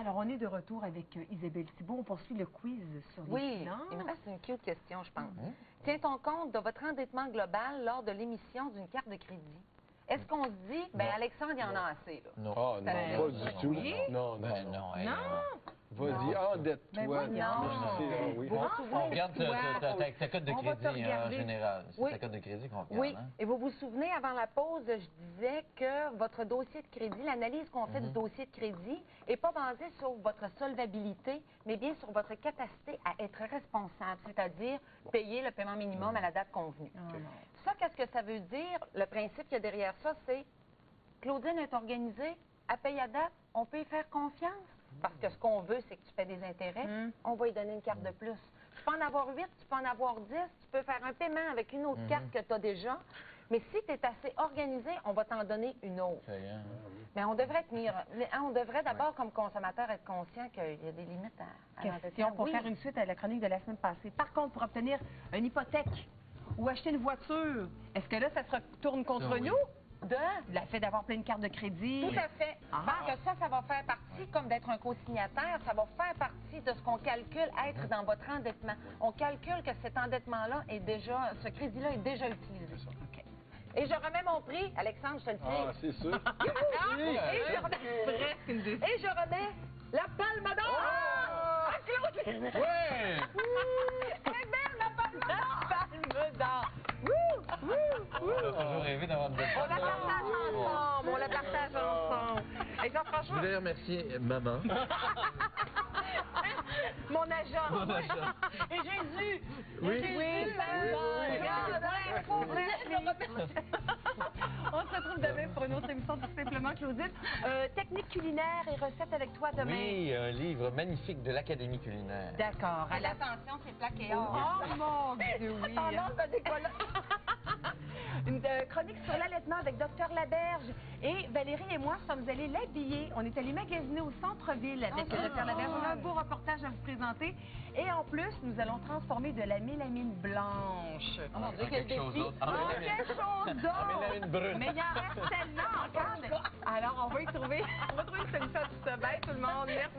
Alors, on est de retour avec Isabelle Thibault. On poursuit le quiz sur les finances. Il me reste une cute question, je pense. Tient-on compte de votre endettement global lors de l'émission d'une carte de crédit? Est-ce qu'on se dit, ben Alexandre, il y en a assez, là? Non. Ah, non, pas du tout. Non, non, non. Vas-y, endette-toi. Oui. On regarde ta cote de crédit en général. C'est ta cote de crédit qu'on regarde. Oui. Et vous vous souvenez, avant la pause, je disais que votre dossier de crédit, l'analyse qu'on fait du dossier de crédit, n'est pas basée sur votre solvabilité, mais bien sur votre capacité à être responsable, c'est-à-dire payer le paiement minimum à la date convenue. Ça, qu'est-ce que ça veut dire? Le principe qu'il y a derrière ça, c'est Claudine est organisée, elle paye à date, on peut y faire confiance. Parce que ce qu'on veut, c'est que tu paies des intérêts, on va lui donner une carte de plus. Tu peux en avoir 8, tu peux en avoir 10, tu peux faire un paiement avec une autre carte que tu as déjà, mais si tu es assez organisé, on va t'en donner une autre. Mais on devrait tenir, on devrait d'abord, comme consommateur, être conscient qu'il y a des limites à question pour faire une suite à la chronique de la semaine passée. Par contre, pour obtenir une hypothèque ou acheter une voiture, est-ce que là, ça se retourne contre nous? Le fait d'avoir plein de cartes de crédit. Tout à fait. Parce que ça va faire partie, comme d'être un co-signataire, ça va faire partie de ce qu'on calcule être dans votre endettement. On calcule que cet endettement-là est déjà, ce crédit-là est déjà utilisé. Et je remets mon prix, Alexandre, je te le dis. Ah, c'est sûr. Et je remets la palme d'or à Claudine. Ouais! C'est belle, la palme d'or! La palme d'or! On a toujours rêvé d'avoir une belle On la partage ensemble, on la partage ensemble. Et Jean-François... Je voulais remercier maman. Mon agent. Mon agent. Et Jésus. Oui. On se retrouve demain pour une autre émission Tout simplement Claudine. Technique culinaire et recettes avec toi demain. Oui, un livre magnifique de l'Académie culinaire. D'accord. Attention, c'est plaqué or. Oh mon Dieu, oui. Tendance de décoller. Une chronique sur l'allaitement avec Dr Laberge. Et Valérie et moi sommes allés l'habiller. On est allés magasiner au centre-ville avec le Dr Laberge. On a un beau reportage à vous présenter. Et en plus, nous allons transformer de la mélamine blanche. Oh mon Dieu, quel quelque chose défi. d'autre. Quelque chose d'autre. Mélamine brune. Mais il en reste tellement encore. Alors, on va trouver une solution à tout ça. Bye tout le monde. Merci.